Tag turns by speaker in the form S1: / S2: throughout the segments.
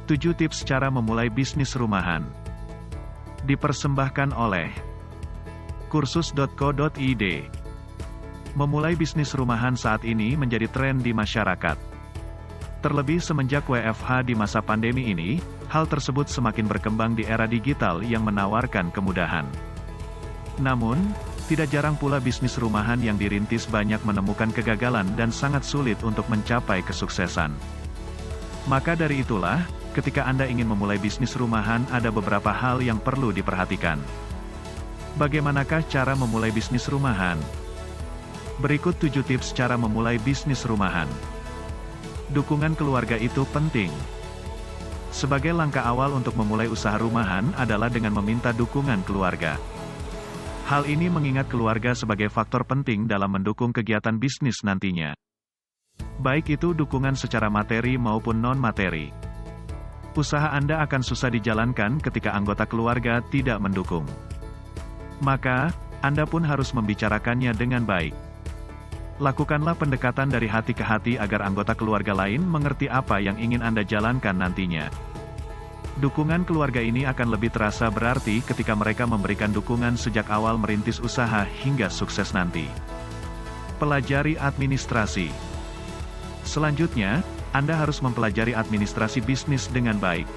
S1: 7 tips cara memulai bisnis rumahan. Dipersembahkan oleh kursus.co.id. Memulai bisnis rumahan saat ini menjadi tren di masyarakat. Terlebih semenjak WFH di masa pandemi ini, hal tersebut semakin berkembang di era digital yang menawarkan kemudahan. Namun, tidak jarang pula bisnis rumahan yang dirintis banyak menemukan kegagalan dan sangat sulit untuk mencapai kesuksesan. Maka dari itulah, ketika Anda ingin memulai bisnis rumahan ada beberapa hal yang perlu diperhatikan. Bagaimanakah cara memulai bisnis rumahan? Berikut 7 tips cara memulai bisnis rumahan. Dukungan keluarga itu penting. Sebagai langkah awal untuk memulai usaha rumahan adalah dengan meminta dukungan keluarga. Hal ini mengingat keluarga sebagai faktor penting dalam mendukung kegiatan bisnis nantinya. Baik itu dukungan secara materi maupun non-materi. Usaha Anda akan susah dijalankan ketika anggota keluarga tidak mendukung. Maka, Anda pun harus membicarakannya dengan baik. Lakukanlah pendekatan dari hati ke hati agar anggota keluarga lain mengerti apa yang ingin Anda jalankan nantinya. Dukungan keluarga ini akan lebih terasa berarti ketika mereka memberikan dukungan sejak awal merintis usaha hingga sukses nanti. Pelajari administrasi. Selanjutnya, Anda harus mempelajari administrasi bisnis dengan baik.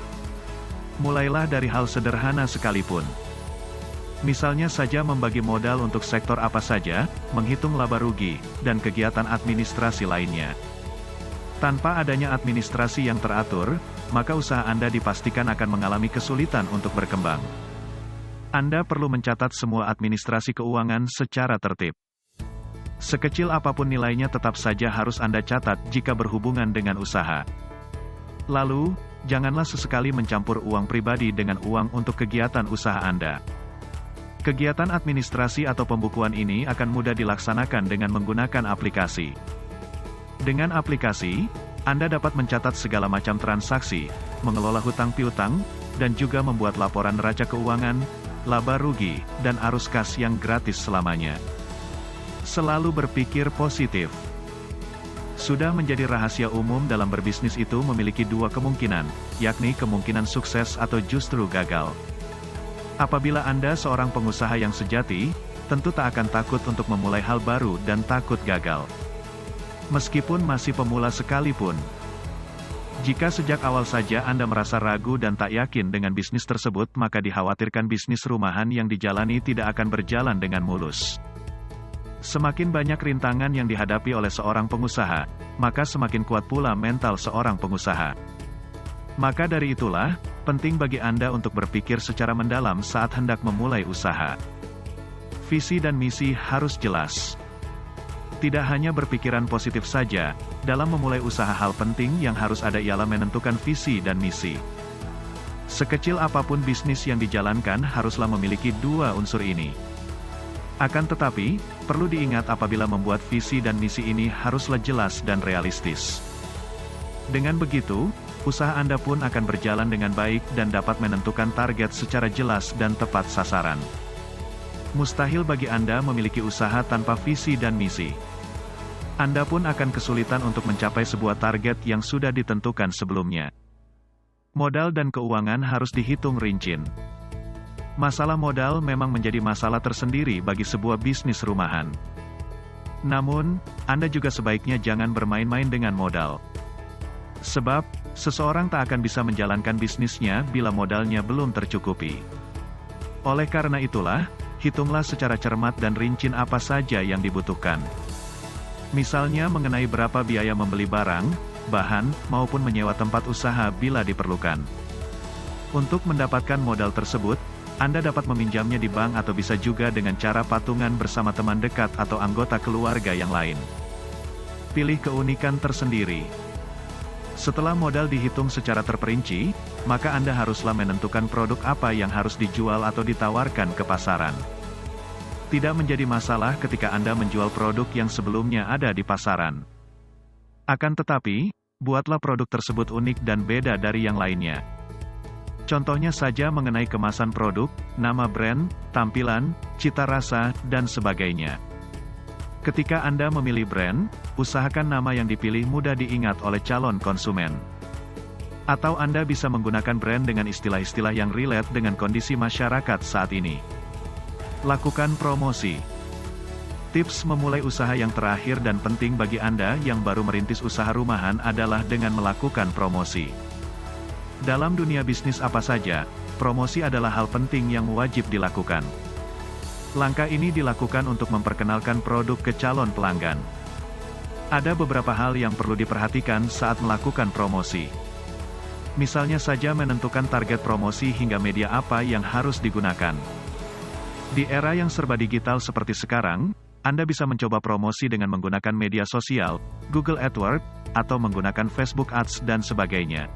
S1: Mulailah dari hal sederhana sekalipun. Misalnya saja membagi modal untuk sektor apa saja, menghitung laba rugi, dan kegiatan administrasi lainnya. Tanpa adanya administrasi yang teratur, maka usaha Anda dipastikan akan mengalami kesulitan untuk berkembang. Anda perlu mencatat semua administrasi keuangan secara tertib. Sekecil apapun nilainya tetap saja harus Anda catat jika berhubungan dengan usaha. Lalu, janganlah sesekali mencampur uang pribadi dengan uang untuk kegiatan usaha Anda. Kegiatan administrasi atau pembukuan ini akan mudah dilaksanakan dengan menggunakan aplikasi. Dengan aplikasi, Anda dapat mencatat segala macam transaksi, mengelola hutang piutang, dan juga membuat laporan neraca keuangan, laba rugi, dan arus kas yang gratis selamanya. Selalu berpikir positif. Sudah menjadi rahasia umum dalam berbisnis itu memiliki 2 kemungkinan, yakni kemungkinan sukses atau justru gagal. Apabila Anda seorang pengusaha yang sejati, tentu tak akan takut untuk memulai hal baru dan takut gagal. Meskipun masih pemula sekalipun. Jika sejak awal saja Anda merasa ragu dan tak yakin dengan bisnis tersebut, maka dikhawatirkan bisnis rumahan yang dijalani tidak akan berjalan dengan mulus. Semakin banyak rintangan yang dihadapi oleh seorang pengusaha, maka semakin kuat pula mental seorang pengusaha. Maka dari itulah, penting bagi Anda untuk berpikir secara mendalam saat hendak memulai usaha. Visi dan misi harus jelas. Tidak hanya berpikiran positif saja, dalam memulai usaha hal penting yang harus ada ialah menentukan visi dan misi. Sekecil apapun bisnis yang dijalankan haruslah memiliki 2 unsur ini. Akan tetapi, perlu diingat apabila membuat visi dan misi ini haruslah jelas dan realistis. Dengan begitu, usaha Anda pun akan berjalan dengan baik dan dapat menentukan target secara jelas dan tepat sasaran. Mustahil bagi Anda memiliki usaha tanpa visi dan misi. Anda pun akan kesulitan untuk mencapai sebuah target yang sudah ditentukan sebelumnya. Modal dan keuangan harus dihitung rinci. Masalah modal memang menjadi masalah tersendiri bagi sebuah bisnis rumahan. Namun, Anda juga sebaiknya jangan bermain-main dengan modal. Sebab, seseorang tak akan bisa menjalankan bisnisnya bila modalnya belum tercukupi. Oleh karena itulah, hitunglah secara cermat dan rinci apa saja yang dibutuhkan. Misalnya mengenai berapa biaya membeli barang, bahan, maupun menyewa tempat usaha bila diperlukan. Untuk mendapatkan modal tersebut, Anda dapat meminjamnya di bank atau bisa juga dengan cara patungan bersama teman dekat atau anggota keluarga yang lain. Pilih keunikan tersendiri. Setelah modal dihitung secara terperinci, maka Anda haruslah menentukan produk apa yang harus dijual atau ditawarkan ke pasaran. Tidak menjadi masalah ketika Anda menjual produk yang sebelumnya ada di pasaran. Akan tetapi, buatlah produk tersebut unik dan beda dari yang lainnya. Contohnya saja mengenai kemasan produk, nama brand, tampilan, cita rasa, dan sebagainya. Ketika Anda memilih brand, usahakan nama yang dipilih mudah diingat oleh calon konsumen. Atau Anda bisa menggunakan brand dengan istilah-istilah yang relate dengan kondisi masyarakat saat ini. Lakukan promosi. Tips memulai usaha yang terakhir dan penting bagi Anda yang baru merintis usaha rumahan adalah dengan melakukan promosi. Dalam dunia bisnis apa saja, promosi adalah hal penting yang wajib dilakukan. Langkah ini dilakukan untuk memperkenalkan produk ke calon pelanggan. Ada beberapa hal yang perlu diperhatikan saat melakukan promosi. Misalnya saja menentukan target promosi hingga media apa yang harus digunakan. Di era yang serba digital seperti sekarang, Anda bisa mencoba promosi dengan menggunakan media sosial, Google AdWords, atau menggunakan Facebook Ads dan sebagainya.